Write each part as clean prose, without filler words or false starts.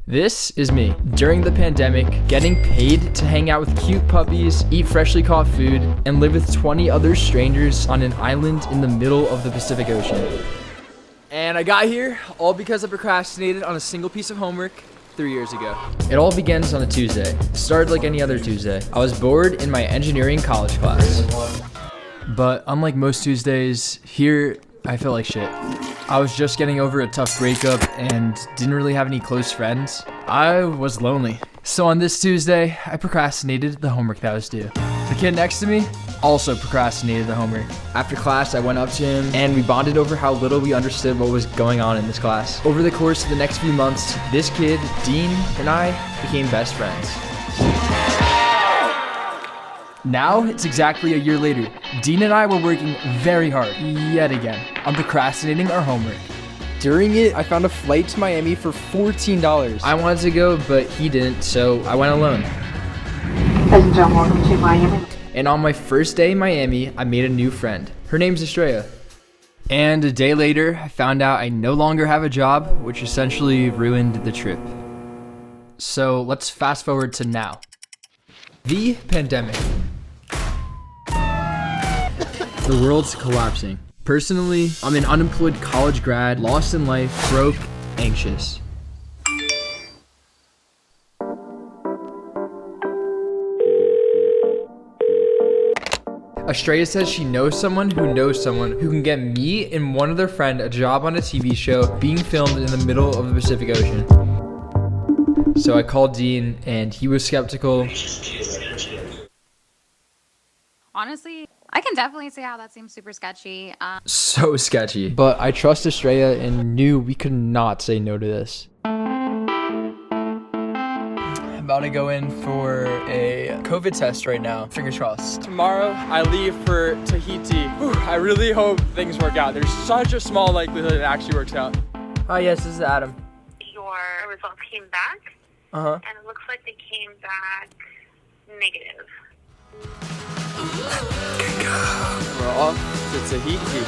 This is me during the pandemic, getting paid to hang out with cute puppies, eat freshly caught food, and live with 20 other strangers on an island in the middle of the Pacific Ocean. And I got here all because I procrastinated on a single piece of homework 3 years ago. It all begins on a Tuesday. It started like any other Tuesday. I was bored in my engineering college class. But unlike most Tuesdays, here I felt like shit. I was just getting over a tough breakup and didn't really have any close friends. I was lonely. So on this Tuesday, I procrastinated the homework that was due. The kid next to me also procrastinated the homework. After class, I went up to him and we bonded over how little we understood what was going on in this class. Over the course of the next few months, this kid, Dean, and I became best friends. Now, it's exactly a year later. Dean and I were working very hard, yet again, on procrastinating our homework. During it, I found a flight to Miami for $14. I wanted to go, but he didn't, so I went alone. Ladies and gentlemen, welcome to Miami. And on my first day in Miami, I made a new friend. Her name's Estrella. And a day later, I found out I no longer have a job, which essentially ruined the trip. So let's fast forward to now. The pandemic. The world's collapsing. Personally, I'm an unemployed college grad, lost in life, broke, anxious. Estrella says she knows someone who can get me and one other friend a job on a TV show being filmed in the middle of the Pacific Ocean. So I called Dean and he was skeptical. Honestly, I can definitely see how that seems super sketchy. So sketchy. But I trust Estrella and knew we could not say no to this. I'm about to go in for a COVID test right now. Fingers crossed. Tomorrow, I leave for Tahiti. Whew, I really hope things work out. There's such a small likelihood it actually works out. Hi, yes, this is Adam. Your results came back, Uh-huh. and it looks like they came back negative. We're off to Tahiti.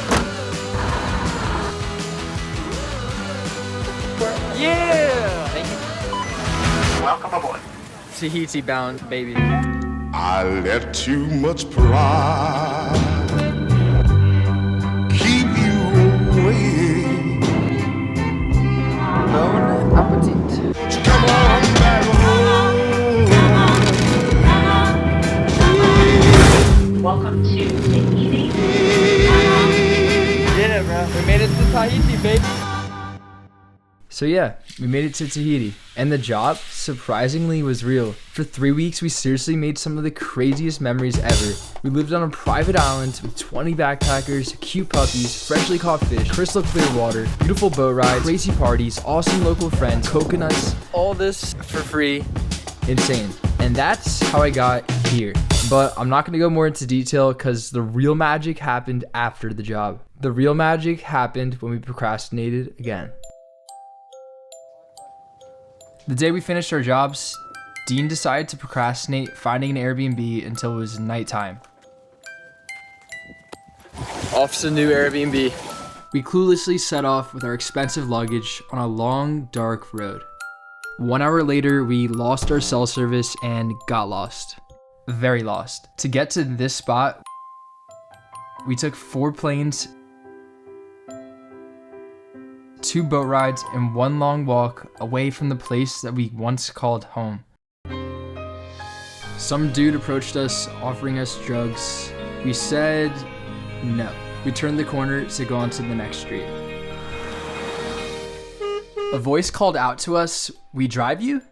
Yeah! Thank you. Welcome aboard. Tahiti bound, baby. I let too much pride keep you away. Bon appetit. Come on back home. Welcome to Tahiti. Yeah, bro. We made it to Tahiti, baby. So yeah, we made it to Tahiti. And the job, surprisingly, was real. For 3 weeks, we seriously made some of the craziest memories ever. We lived on a private island with 20 backpackers, cute puppies, freshly caught fish, crystal clear water, beautiful boat rides, crazy parties, awesome local friends, coconuts, all this for free. Insane. And that's how I got here. But I'm not going to go more into detail because the real magic happened after the job. The real magic happened when we procrastinated again. The day we finished our jobs, Dean decided to procrastinate finding an Airbnb until it was nighttime. Off to the new Airbnb. We cluelessly set off with our expensive luggage on a long, dark road. 1 hour later, we lost our cell service and got lost. Very lost. To get to this spot, we took 4 planes, 2 boat rides, and 1 long walk away from the place that we once called home. Some dude approached us offering us drugs. We said no. We turned the corner to go onto the next street. A voice called out to us, "We drive you?"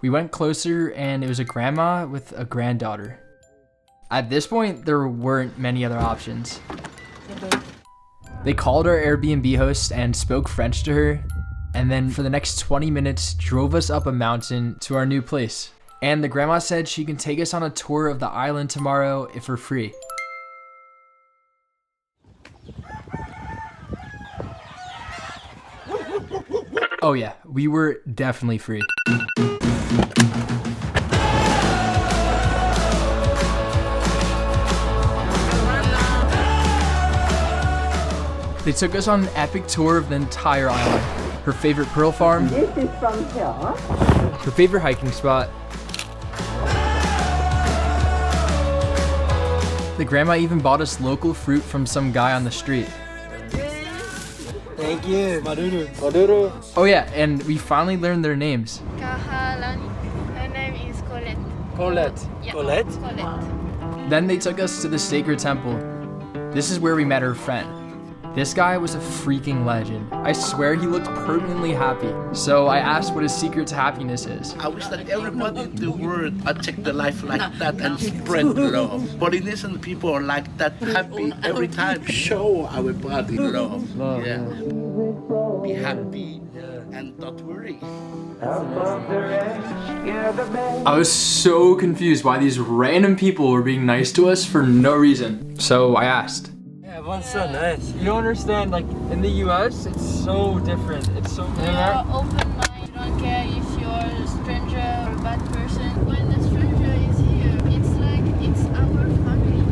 We went closer and it was a grandma with a granddaughter. At this point, there weren't many other options. They called our Airbnb host and spoke French to her, and then for the next 20 minutes drove us up a mountain to our new place. And the grandma said she can take us on a tour of the island tomorrow if we're free. Oh yeah, we were definitely free. They took us on an epic tour of the entire island. her favorite pearl farm, This is from here. her favorite hiking spot. The grandma even bought us local fruit from some guy on the street. Thank you. Maduro. Oh yeah, and we finally learned their names. Kahalani. Her name is Colette. Colette. Yeah. Colette? Colette. Then they took us to the sacred temple. This is where we met her friend. This guy was a freaking legend. I swear he looked permanently happy. So I asked what his secret to happiness is. I wish that everybody in the world take the life like that and spread love. Polynesian people are like that, happy every time. Show our body love. Yeah. Be happy and don't worry. I was so confused why these random people were being nice to us for no reason. So I asked. Yeah, everyone's so nice. You don't understand, like in the US, it's so different. It's so You're open mind. You don't care if you're a stranger or a bad person. When the stranger is here, it's like it's our family.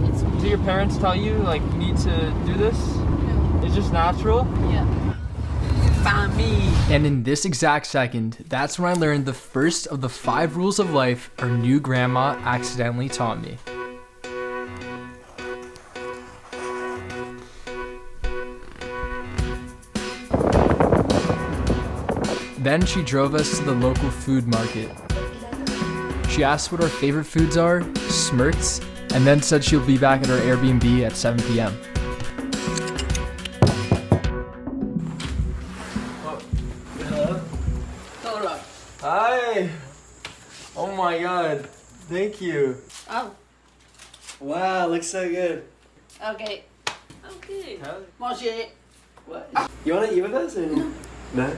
It's Do your parents tell you like you need to do this? no. It's just natural? Yeah. And in this exact second, that's when I learned the first of the 5 rules of life our new grandma accidentally taught me. Then she drove us to the local food market. She asked what our favorite foods are, smirked, and then said she'll be back at our Airbnb at 7 p.m. Hi. Oh my god. Thank you. Oh. Wow, looks so good. Okay. Okay. What? You want to eat with us? Or? No.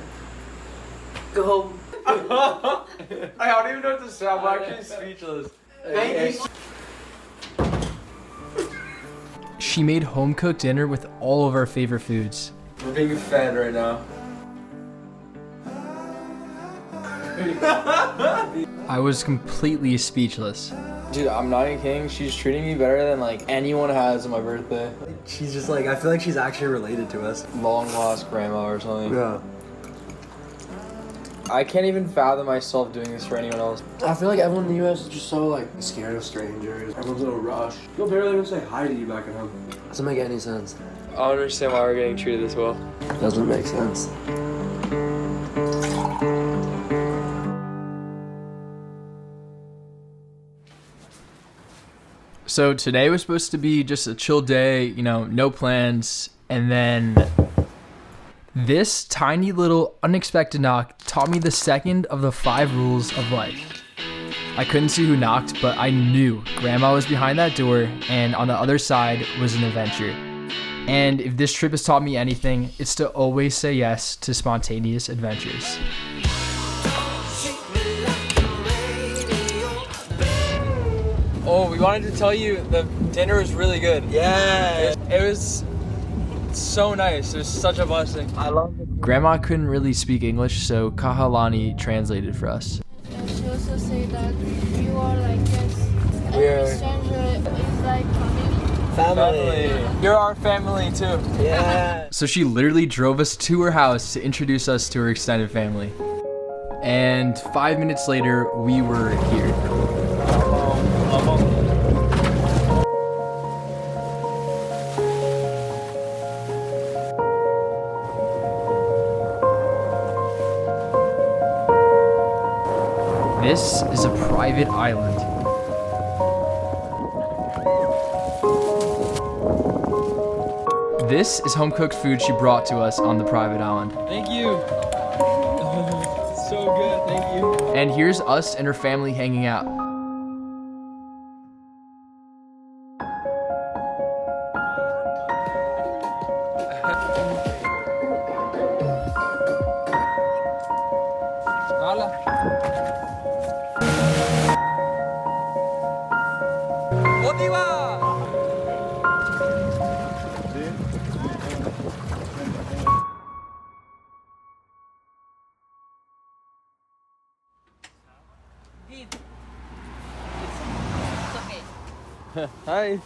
Go home. I don't even know what to say. I'm actually speechless. Thank you. She made home-cooked dinner with all of our favorite foods. We're being fed right now. I was completely speechless. Dude, I'm not even kidding. She's treating me better than like anyone has on my birthday. She's just like, I feel like she's actually related to us. Long lost grandma or something. Yeah. I can't even fathom myself doing this for anyone else. I feel like everyone in the US is just so like scared of strangers. Everyone's in a rush. You'll barely even say hi to you back at home. Doesn't make any sense. I don't understand why we're getting treated this well. Doesn't make sense. So today was supposed to be just a chill day, you know, no plans. And then this tiny little unexpected knock taught me the second of the 5 rules of life. I couldn't see who knocked, but I knew Grandma was behind that door, and on the other side was an adventure. And if this trip has taught me anything, it's to always say yes to spontaneous adventures. Oh, we wanted to tell you the dinner was really good. Yeah. It was so nice. It was such a blessing. I love it. Grandma couldn't really speak English, so Kahalani translated for us. And she also said that you are like this. We're- Every stranger is like family. Family. You're our family too. Yeah. So she literally drove us to her house to introduce us to her extended family. And 5 minutes later, we were here. This is a private island. This is home-cooked food she brought to us on the private island. Thank you. So good. Thank you. And here's us and her family hanging out. Hi.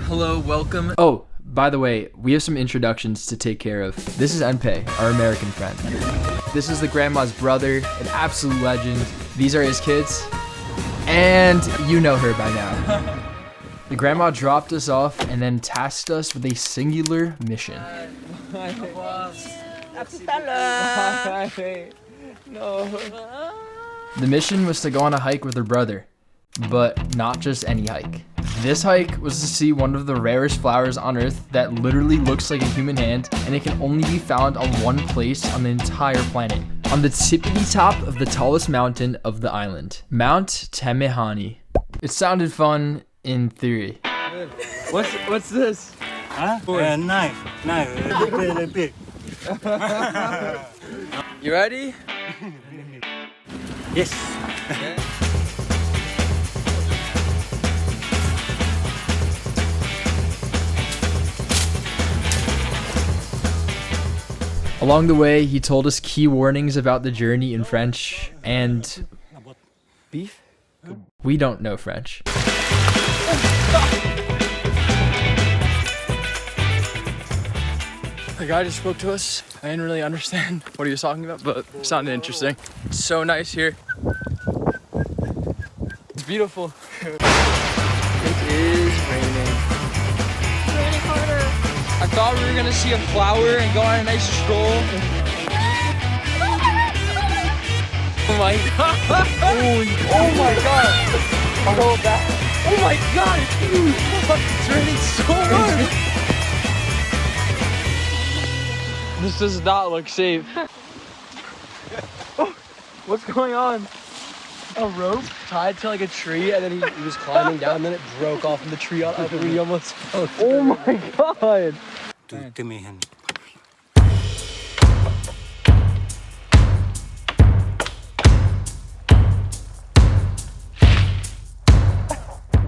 Hello, welcome. Oh, By the way, we have some introductions to take care of. This is Enpei, our American friend. This is the grandma's brother, an absolute legend. These are his kids, and you know her by now. The grandma dropped us off and then tasked us with a singular mission. The mission was to go on a hike with her brother, but not just any hike. This hike was to see one of the rarest flowers on Earth that literally looks like a human hand, and it can only be found on one place on the entire planet. On the tippity top of the tallest mountain of the island, Mount Temehani. It sounded fun in theory. What's this? Huh? Knife. Big. You ready? Yes. Along the way, he told us key warnings about the journey in French, and Beef? we don't know French. The guy just spoke to us. I didn't really understand what he was talking about, but it sounded interesting. It's so nice here. It's beautiful. It is raining. It's raining harder. I thought we were gonna see a flower and go on a nice stroll. Oh my god! Oh my god! Go back. Oh my god, it's huge! It's raining so much! This does not look safe. Oh, what's going on? A rope tied to like a tree, and then he was climbing down, and then it broke off, and the tree out, and he almost fell. Oh my god!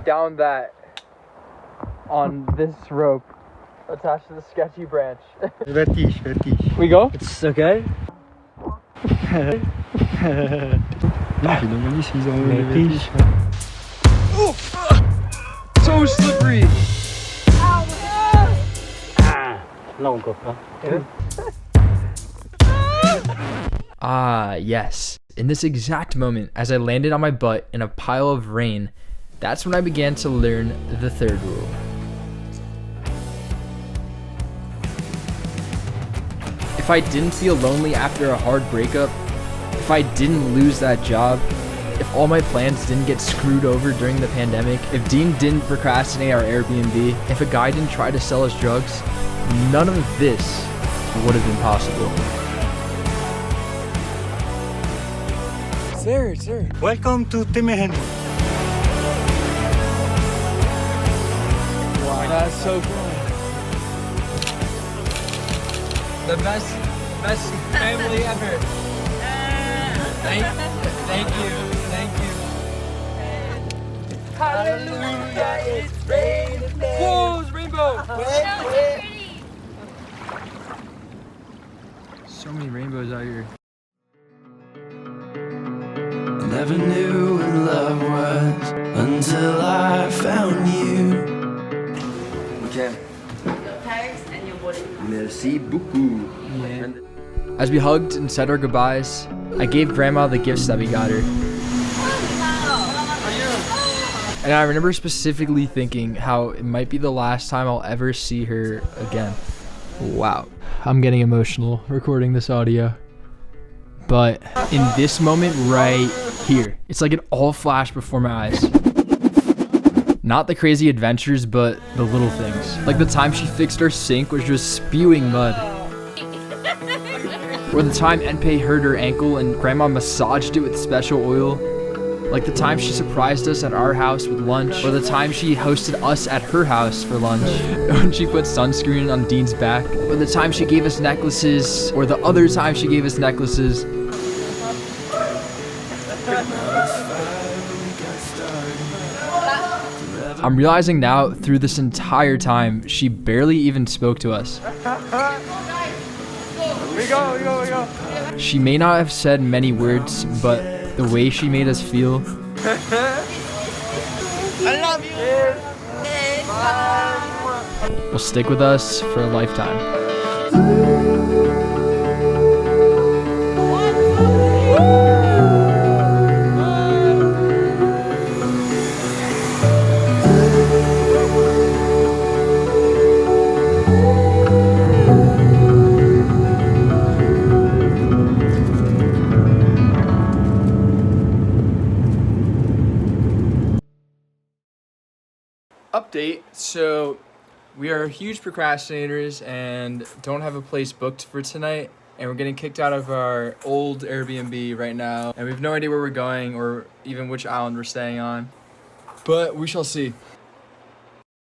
Down that on this rope attached to the sketchy branch. Vertish. We go? It's okay. So slippery. Ah, yes. In this exact moment, as I landed on my butt in a pile of rain, that's when I began to learn the third rule. If I didn't feel lonely after a hard breakup, if I didn't lose that job, if all my plans didn't get screwed over during the pandemic, if Dean didn't procrastinate our Airbnb, if a guy didn't try to sell us drugs, none of this would have been possible. It's there. Welcome to Temehani. Wow, that's so cool. The best family ever. Thank you. Hallelujah, it's raining. Whoa, it's rainbow. So many rainbows out here. Never knew what love was until I found you. Okay. Merci beaucoup. Yeah. As we hugged and said our goodbyes, I gave Grandma the gifts that we got her. And I remember specifically thinking how it might be the last time I'll ever see her again. Wow. I'm getting emotional recording this audio. But in this moment right here, it's like it all flashed before my eyes. Not the crazy adventures, but the little things. Like the time she fixed our sink was just spewing mud. Or the time Enpei hurt her ankle and Grandma massaged it with special oil. Like the time she surprised us at our house with lunch. Or the time she hosted us at her house for lunch. When she put sunscreen on Dean's back. Or the time she gave us necklaces. Or the other time she gave us necklaces. I'm realizing now, through this entire time, she barely even spoke to us. We go. She may not have said many words, but the way she made us feel. I love you. will stick with us for a lifetime. Update. So we are huge procrastinators and don't have a place booked for tonight, and we're getting kicked out of our old Airbnb right now, and we have no idea where we're going or even which island we're staying on, but we shall see.